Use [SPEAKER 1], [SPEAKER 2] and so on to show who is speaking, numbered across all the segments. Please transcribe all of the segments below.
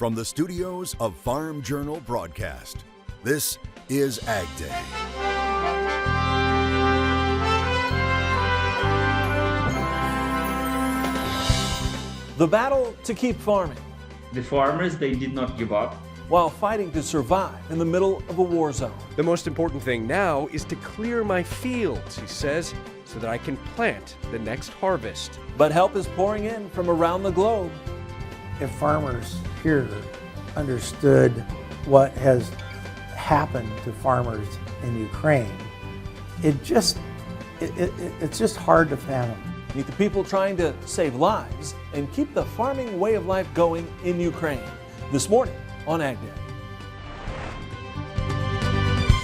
[SPEAKER 1] From the studios of Farm Journal Broadcast, this is AgDay.
[SPEAKER 2] The battle to keep farming.
[SPEAKER 3] The farmers, they did not give up.
[SPEAKER 2] While fighting to survive in the middle of a war zone.
[SPEAKER 4] The most important thing now is to clear my fields, he says, so that I can plant the next harvest.
[SPEAKER 2] But help is pouring in from around the globe.
[SPEAKER 5] If farmers here understood what has happened to farmers in Ukraine, it's just hard to fathom.
[SPEAKER 2] Meet the people trying to save lives and keep the farming way of life going in Ukraine. This morning on AgDay.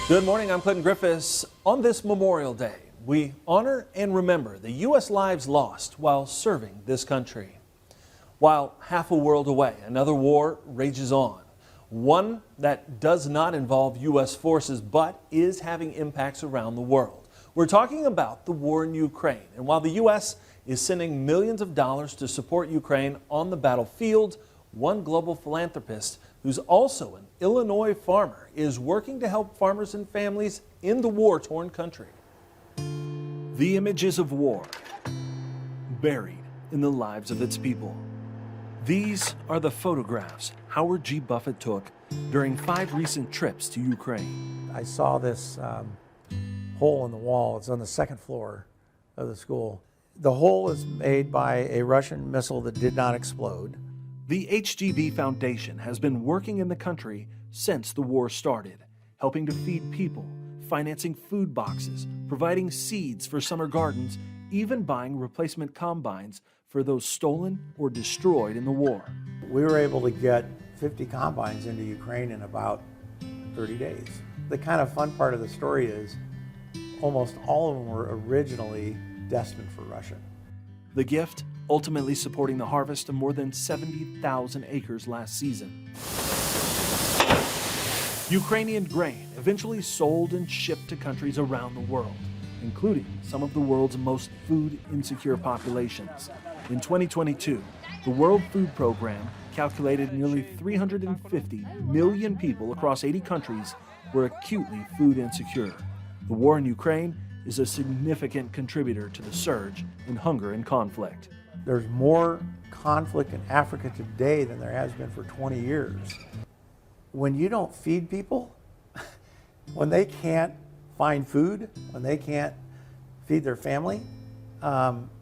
[SPEAKER 2] Good morning, I'm Clinton Griffiths. On this Memorial Day, we honor and remember the U.S. lives lost while serving this country. While half a world away, another war rages on. One that does not involve U.S. forces, but is having impacts around the world. We're talking about the war in Ukraine. And while the U.S. is sending millions of dollars to support Ukraine on the battlefield, one global philanthropist who's also an Illinois farmer is working to help farmers and families in the war-torn country. The images of war buried in the lives of its people. These are the photographs Howard G. Buffett took during 5 recent trips to Ukraine.
[SPEAKER 5] I saw this hole in the wall. It's on the second floor of the school. The hole is made by a Russian missile that did not explode.
[SPEAKER 2] The HGB Foundation has been working in the country since the war started, helping to feed people, financing food boxes, providing seeds for summer gardens, even buying replacement combines for those stolen or destroyed in the war.
[SPEAKER 5] We were able to get 50 combines into Ukraine in about 30 days. The kind of fun part of the story is almost all of them were originally destined for Russia.
[SPEAKER 2] The gift ultimately supporting the harvest of more than 70,000 acres last season. Ukrainian grain eventually sold and shipped to countries around the world, including some of the world's most food-insecure populations. In 2022, the World Food Program calculated nearly 350 million people across 80 countries were acutely food insecure. The war in Ukraine is a significant contributor to the surge in hunger and conflict.
[SPEAKER 5] There's more conflict in Africa today than there has been for 20 years. When you don't feed people, when they can't find food, when they can't feed their family,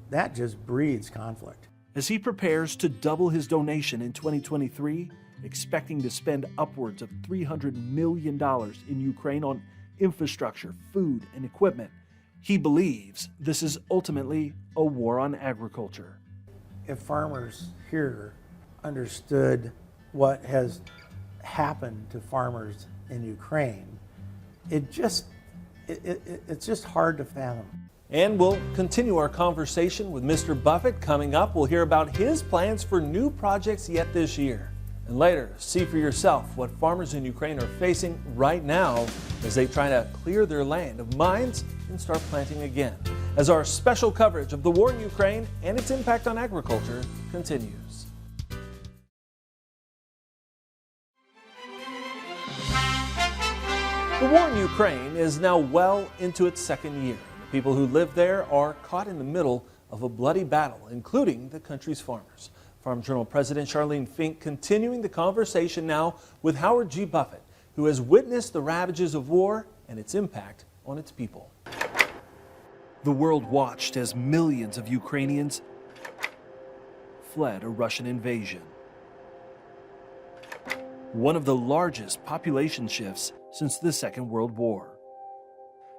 [SPEAKER 5] that just breeds conflict.
[SPEAKER 2] As he prepares to double his donation in 2023, expecting to spend upwards of $300 million in Ukraine on infrastructure, food, and equipment, he believes this is ultimately a war on agriculture.
[SPEAKER 5] If farmers here understood what has happened to farmers in Ukraine, it's just hard to fathom.
[SPEAKER 2] And we'll continue our conversation with Mr. Buffett coming up. We'll hear about his plans for new projects yet this year. And later, see for yourself what farmers in Ukraine are facing right now as they try to clear their land of mines and start planting again. As our special coverage of the war in Ukraine and its impact on agriculture continues. The war in Ukraine is now well into its second year. The people who live there are caught in the middle of a bloody battle, including the country's farmers. Farm Journal President Charlene Fink continuing the conversation now with Howard G. Buffett, who has witnessed the ravages of war and its impact on its people. The world watched as millions of Ukrainians fled a Russian invasion. One of the largest population shifts since the Second World War.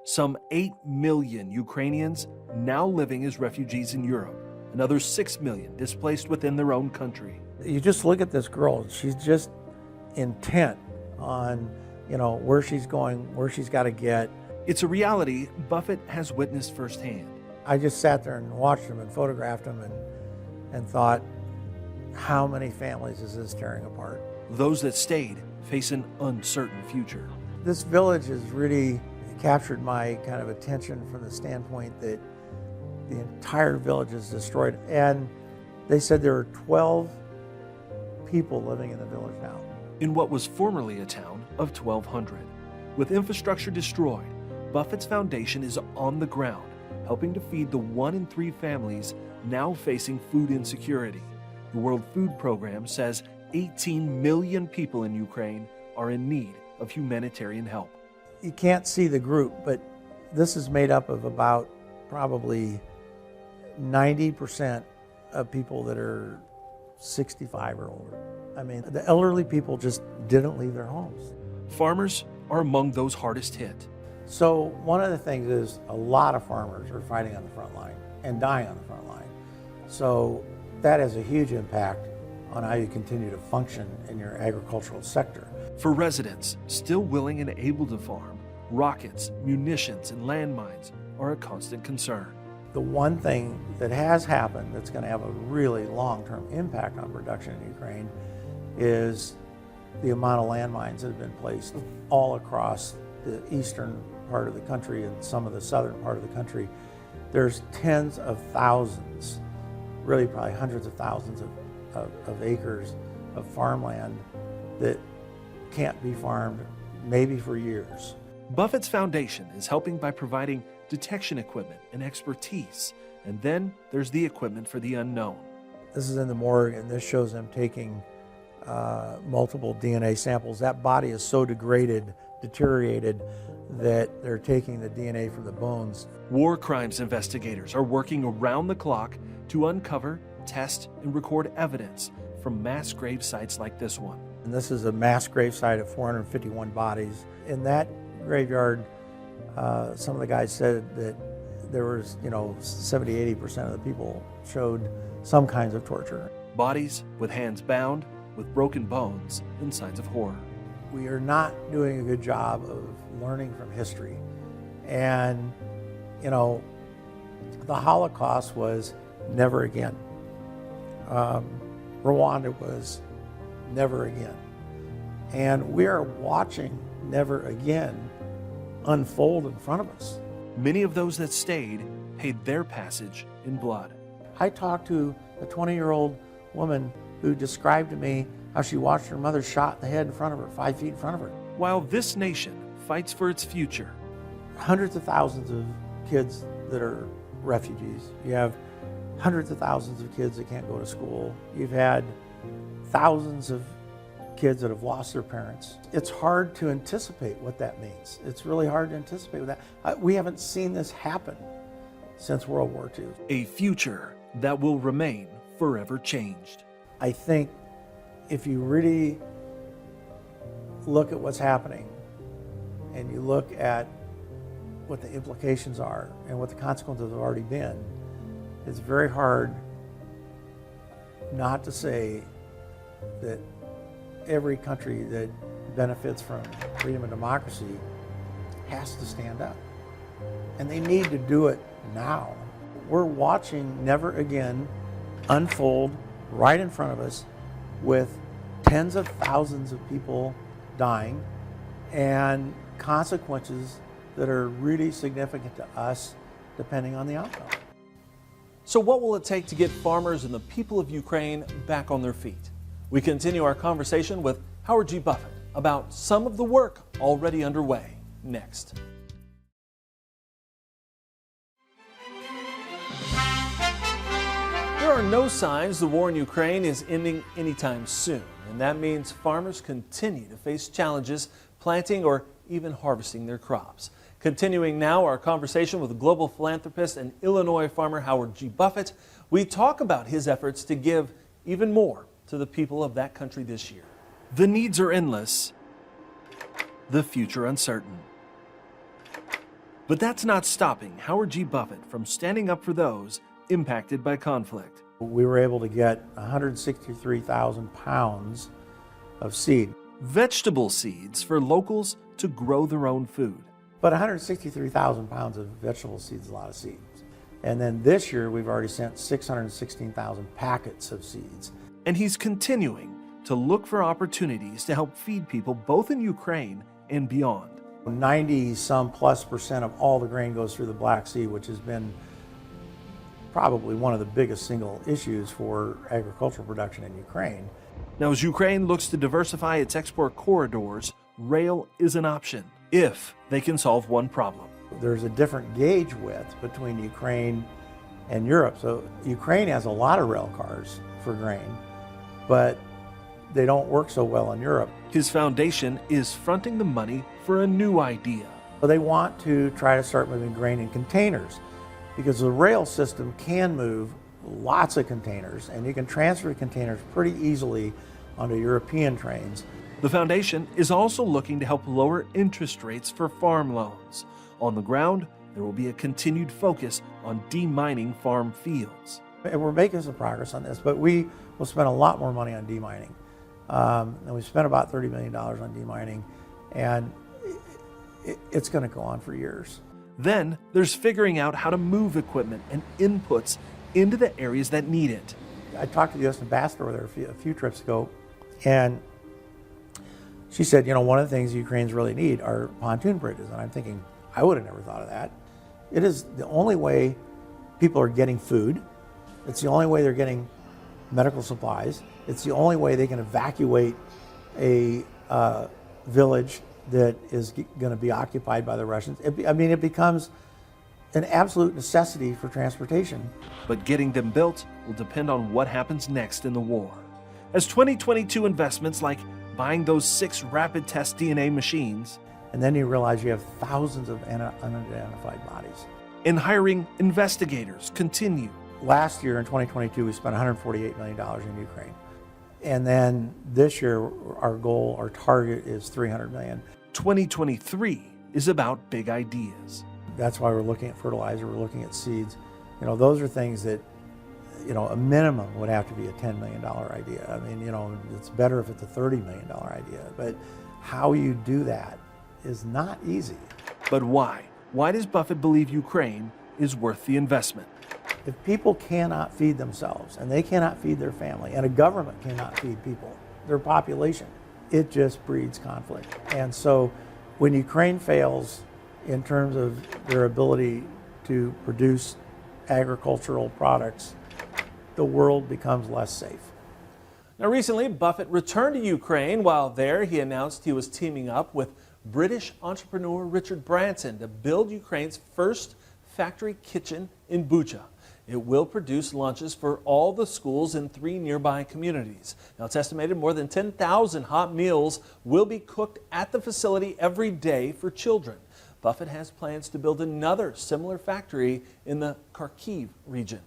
[SPEAKER 2] Some 8 million Ukrainians now living as refugees in Europe. Another 6 million displaced within their own country.
[SPEAKER 5] You just look at this girl, she's just intent on, where she's going, where she's got to get.
[SPEAKER 2] It's a reality Buffett has witnessed firsthand.
[SPEAKER 5] I just sat there and watched them and photographed them and thought, how many families is this tearing apart?
[SPEAKER 2] Those that stayed face an uncertain future.
[SPEAKER 5] This village has really captured my kind of attention from the standpoint that the entire village is destroyed. And they said there were 12 people living in the village now.
[SPEAKER 2] In what was formerly a town of 1,200. With infrastructure destroyed, Buffett's Foundation is on the ground, helping to feed the 1 in 3 families now facing food insecurity. The World Food Program says 18 million people in Ukraine are in need of humanitarian help.
[SPEAKER 5] You can't see the group, but this is made up of about probably 90% of people that are 65 or older. I mean, the elderly people just didn't leave their homes.
[SPEAKER 2] Farmers are among those hardest hit.
[SPEAKER 5] So one of the things is a lot of farmers are fighting on the front line and dying on the front line. So that has a huge impact on how you continue to function in your agricultural sector.
[SPEAKER 2] For residents still willing and able to farm, rockets, munitions, and landmines are a constant concern.
[SPEAKER 5] The one thing that has happened that's going to have a really long-term impact on production in Ukraine is the amount of landmines that have been placed all across the eastern part of the country and some of the southern part of the country. There's tens of thousands, really probably hundreds of thousands of acres of farmland that can't be farmed maybe for years.
[SPEAKER 2] Buffett's Foundation is helping by providing detection equipment and expertise, and then there's the equipment for the unknown.
[SPEAKER 5] This is in the morgue, and this shows them taking multiple DNA samples. That body is so degraded, deteriorated, that they're taking the DNA from the bones.
[SPEAKER 2] War crimes investigators are working around the clock to uncover, test, and record evidence from mass grave sites like this one.
[SPEAKER 5] And this is a mass grave site of 451 bodies. In that graveyard, some of the guys said that there was, 70-80% of the people showed some kinds of torture.
[SPEAKER 2] Bodies with hands bound, with broken bones, and signs of horror.
[SPEAKER 5] We are not doing a good job of learning from history. And, the Holocaust was never again. Rwanda was never again. And we are watching never again unfold in front of us.
[SPEAKER 2] Many of those that stayed paid their passage in blood.
[SPEAKER 5] I talked to a 20-year-old woman who described to me how she watched her mother shot in the head in front of her, 5 feet in front of her.
[SPEAKER 2] While this nation fights for its future,
[SPEAKER 5] Hundreds of thousands of kids that are refugees. You have hundreds of thousands of kids that can't go to school. You've had thousands of kids that have lost their parents. It's hard to anticipate what that means. It's really hard to anticipate what that. We haven't seen this happen since World War II.
[SPEAKER 2] a future that will remain forever changed.
[SPEAKER 5] I think if you really look at what's happening and you look at what the implications are and what the consequences have already been, it's very hard not to say that every country that benefits from freedom and democracy has to stand up. And they need to do it now. We're watching never again unfold right in front of us with tens of thousands of people dying and consequences that are really significant to us depending on the outcome.
[SPEAKER 2] So what will it take to get farmers and the people of Ukraine back on their feet? We continue our conversation with Howard G. Buffett about some of the work already underway next. There are no signs the war in Ukraine is ending anytime soon, and that means farmers continue to face challenges planting or even harvesting their crops. Continuing now our conversation with global philanthropist and Illinois farmer Howard G. Buffett, we talk about his efforts to give even more to the people of that country this year. The needs are endless, the future uncertain. But that's not stopping Howard G. Buffett from standing up for those impacted by conflict.
[SPEAKER 5] We were able to get 163,000 pounds of seed.
[SPEAKER 2] Vegetable seeds for locals to grow their own food.
[SPEAKER 5] But 163,000 pounds of vegetable seeds is a lot of seeds. And then this year, we've already sent 616,000 packets of seeds.
[SPEAKER 2] And he's continuing to look for opportunities to help feed people both in Ukraine and beyond.
[SPEAKER 5] 90-some+% of all the grain goes through the Black Sea, which has been probably one of the biggest single issues for agricultural production in Ukraine.
[SPEAKER 2] Now, as Ukraine looks to diversify its export corridors, rail is an option if they can solve one problem.
[SPEAKER 5] There's a different gauge width between Ukraine and Europe. So Ukraine has a lot of rail cars for grain, but they don't work so well in Europe.
[SPEAKER 2] His foundation is fronting the money for a new idea.
[SPEAKER 5] So they want to try to start moving grain in containers because the rail system can move lots of containers and you can transfer containers pretty easily onto European trains.
[SPEAKER 2] The foundation is also looking to help lower interest rates for farm loans. On the ground, there will be a continued focus on demining farm fields.
[SPEAKER 5] And we're making some progress on this, but we will spend a lot more money on demining. And we spent about $30 million on demining, and it's going to go on for years.
[SPEAKER 2] Then there's figuring out how to move equipment and inputs into the areas that need it.
[SPEAKER 5] I talked to the U.S. ambassador over there a few trips ago, and she said, you know, one of the things Ukrainians really need are pontoon bridges. And I'm thinking, I would have never thought of that. It is the only way people are getting food. It's the only way they're getting medical supplies. It's the only way they can evacuate a village that is going to be occupied by the Russians. It becomes an absolute necessity for transportation.
[SPEAKER 2] But getting them built will depend on what happens next in the war. As 2022 investments like buying those 6 rapid test DNA machines,
[SPEAKER 5] and then you realize you have thousands of unidentified bodies.
[SPEAKER 2] And hiring investigators continue.
[SPEAKER 5] Last year in 2022, we spent $148 million in Ukraine. And then this year, our goal, our target is $300 million.
[SPEAKER 2] 2023 is about big ideas.
[SPEAKER 5] That's why we're looking at fertilizer, we're looking at seeds. You know, those are things that, you know, a minimum would have to be a $10 million idea. I mean, you know, it's better if it's a $30 million idea, but how you do that is not easy.
[SPEAKER 2] But why? Why does Buffett believe Ukraine is worth the investment?
[SPEAKER 5] If people cannot feed themselves and they cannot feed their family and a government cannot feed people, their population, it just breeds conflict. And so when Ukraine fails in terms of their ability to produce agricultural products, the world becomes less safe.
[SPEAKER 2] Now, recently, Buffett returned to Ukraine. While there, he announced he was teaming up with British entrepreneur Richard Branson to build Ukraine's first factory kitchen in Bucha. It will produce lunches for all the schools in 3 nearby communities. Now, it's estimated more than 10,000 hot meals will be cooked at the facility every day for children. Buffett has plans to build another similar factory in the Kharkiv region.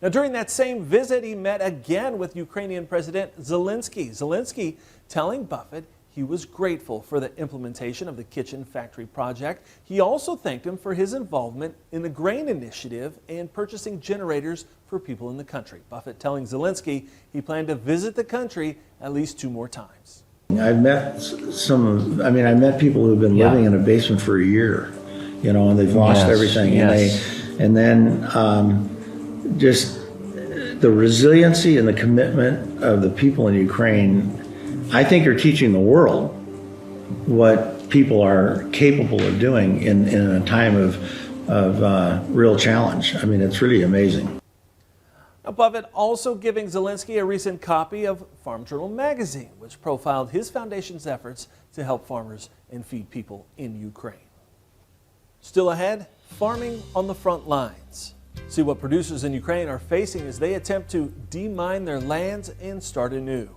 [SPEAKER 2] Now, during that same visit, he met again with Ukrainian President Zelensky. Zelensky telling Buffett he was grateful for the implementation of the kitchen factory project. He also thanked him for his involvement in the grain initiative and purchasing generators for people in the country. Buffett telling Zelensky he planned to visit the country at least 2 more times.
[SPEAKER 6] I've met I met people who've been living in a basement for a year, you know, and they've lost everything.
[SPEAKER 3] Yes.
[SPEAKER 6] And then just the resiliency and the commitment of the people in Ukraine, I think, are teaching the world what people are capable of doing in a time of real challenge. I mean, it's really amazing.
[SPEAKER 2] Now, Buffett also giving Zelensky a recent copy of Farm Journal magazine, which profiled his foundation's efforts to help farmers and feed people in Ukraine. Still ahead, farming on the front lines. See what producers in Ukraine are facing as they attempt to demine their lands and start anew.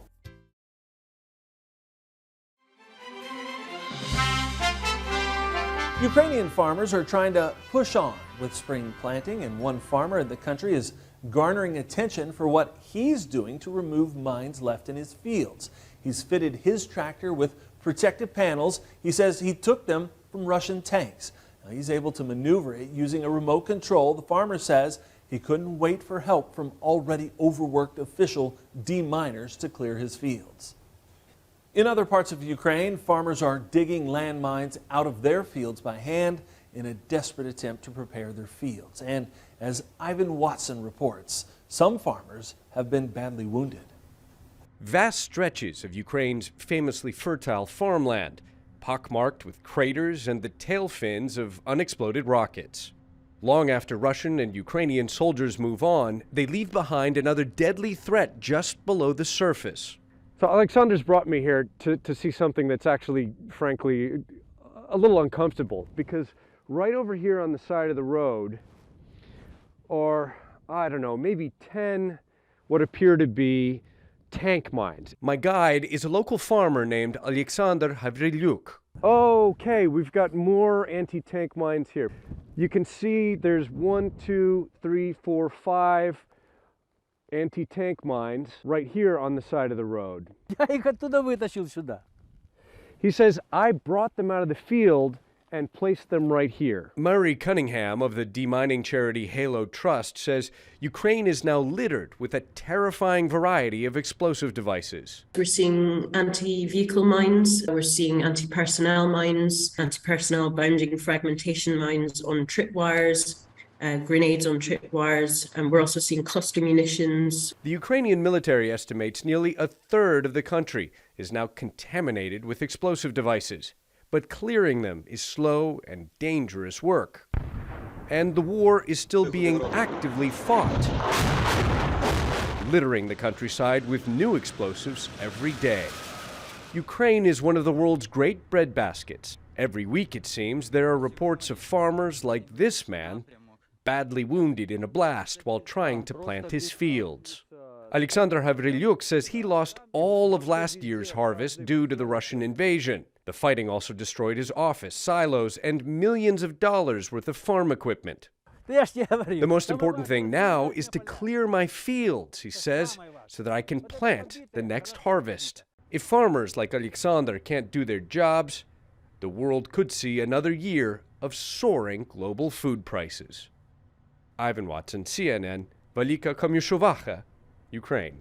[SPEAKER 2] Ukrainian farmers are trying to push on with spring planting, and one farmer in the country is garnering attention for what he's doing to remove mines left in his fields. He's fitted his tractor with protective panels. He says he took them from Russian tanks. Now, he's able to maneuver it using a remote control. The farmer says he couldn't wait for help from already overworked official deminers to clear his fields. In other parts of Ukraine, farmers are digging landmines out of their fields by hand in a desperate attempt to prepare their fields. And as Ivan Watson reports, some farmers have been badly wounded.
[SPEAKER 4] Vast stretches of Ukraine's famously fertile farmland, pockmarked with craters and the tail fins of unexploded rockets. Long after Russian and Ukrainian soldiers move on, they leave behind another deadly threat just below the surface: So Alexander's brought me here to see something that's actually, frankly, a little uncomfortable, because right over here on the side of the road are, I don't know, maybe 10 what appear to be tank mines. My guide is a local farmer named Alexander Havrilyuk. Okay, we've got more anti-tank mines here. You can see there's 1, 2, 3, 4, 5 anti-tank mines right here on the side of the road. He says, I brought them out of the field and placed them right here. Murray Cunningham of the demining charity Halo Trust says Ukraine is now littered with a terrifying variety of explosive devices.
[SPEAKER 7] We're seeing anti-vehicle mines, we're seeing anti-personnel mines, anti-personnel bounding fragmentation mines on tripwires, grenades on tripwires, and we're also seeing cluster munitions.
[SPEAKER 4] The Ukrainian military estimates nearly a third of the country is now contaminated with explosive devices. But clearing them is slow and dangerous work. And the war is still being actively fought, littering the countryside with new explosives every day. Ukraine is one of the world's great breadbaskets. Every week, it seems, there are reports of farmers like this man badly wounded in a blast while trying to plant his fields. Alexander Havrilyuk says he lost all of last year's harvest due to the Russian invasion. The fighting also destroyed his office, silos, and millions of dollars worth of farm equipment. The most important thing now is to clear my fields, he says, so that I can plant the next harvest. If farmers like Alexander can't do their jobs, the world could see another year of soaring global food prices. Ivan Watson, CNN, Velika Komyshovacha, Ukraine.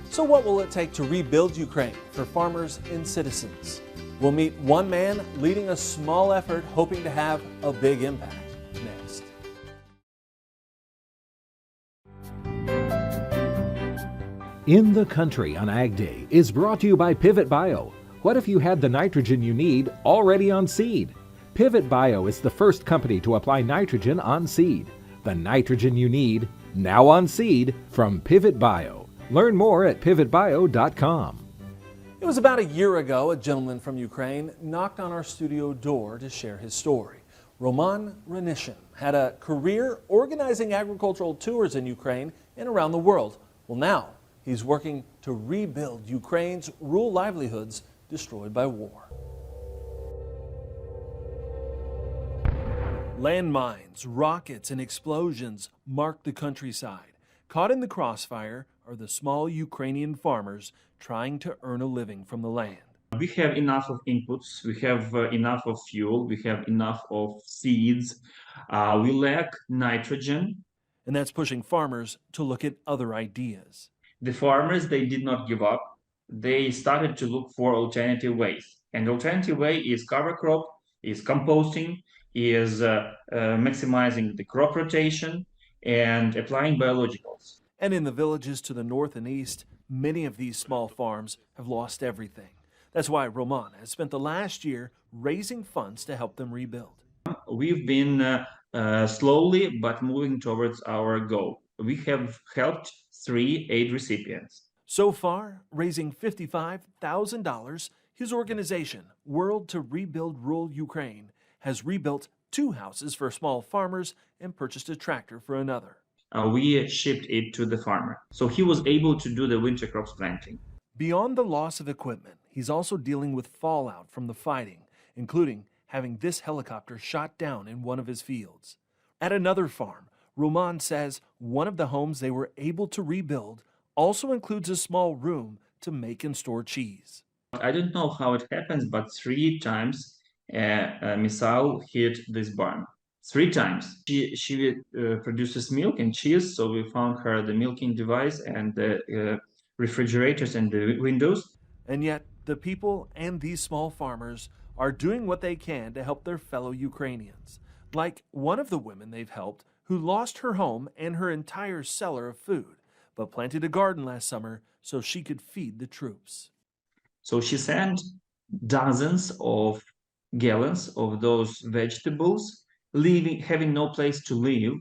[SPEAKER 2] So what will it take to rebuild Ukraine for farmers and citizens? We'll meet one man leading a small effort hoping to have a big impact next.
[SPEAKER 8] In the Country on AgDay is brought to you by Pivot Bio. What if you had the nitrogen you need already on seed? Pivot Bio is the first company to apply nitrogen on seed. The nitrogen you need, now on seed, from Pivot Bio. Learn more at pivotbio.com.
[SPEAKER 2] It was about a year ago a gentleman from Ukraine knocked on our studio door to share his story. Roman Renishin had a career organizing agricultural tours in Ukraine and around the world. Well, now he's working to rebuild Ukraine's rural livelihoods destroyed by war. Landmines, rockets, and explosions mark the countryside. Caught in the crossfire are the small Ukrainian farmers trying to earn a living from the land.
[SPEAKER 3] We have enough of inputs, we have enough of fuel, we have enough of seeds, we lack nitrogen.
[SPEAKER 2] And that's pushing farmers to look at other ideas.
[SPEAKER 3] The farmers, they did not give up. They started to look for alternative ways. And the alternative way is cover crop, is composting, is maximizing the crop rotation and applying biologicals.
[SPEAKER 2] And in the villages to the north and east, many of these small farms have lost everything. That's why Roman has spent the last year raising funds to help them rebuild.
[SPEAKER 3] We've been slowly but moving towards our goal. We have helped 3 aid recipients.
[SPEAKER 2] So far, raising $55,000, his organization, World to Rebuild Rural Ukraine, has rebuilt 2 houses for small farmers and purchased a tractor for another.
[SPEAKER 3] We shipped it to the farmer, so he was able to do the winter crops planting.
[SPEAKER 2] Beyond the loss of equipment, he's also dealing with fallout from the fighting, including having this helicopter shot down in one of his fields. At another farm, Roman says one of the homes they were able to rebuild also includes a small room to make and store cheese.
[SPEAKER 3] I don't know how it happens, but 3 times a missile hit this barn. 3 times. She produces milk and cheese, so we found her the milking device and the refrigerators and the windows.
[SPEAKER 2] And yet, the people and these small farmers are doing what they can to help their fellow Ukrainians. Like one of the women they've helped who lost her home and her entire cellar of food, but planted a garden last summer so she could feed the troops.
[SPEAKER 3] So she sent dozens of gallons of those vegetables, having no place to live,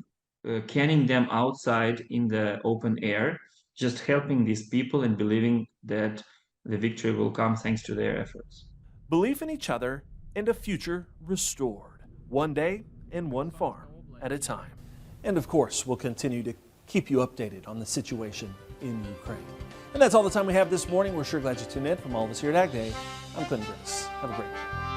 [SPEAKER 3] canning them outside in the open air, just helping these people and believing that the victory will come thanks to their efforts.
[SPEAKER 2] Belief in each other and a future restored, one day and one farm at a time. And of course, we'll continue to keep you updated on the situation in Ukraine. And that's all the time we have this morning. We're sure glad you tuned in. From all of us here at AgDay, I'm Clinton Griffiths. Have a great day.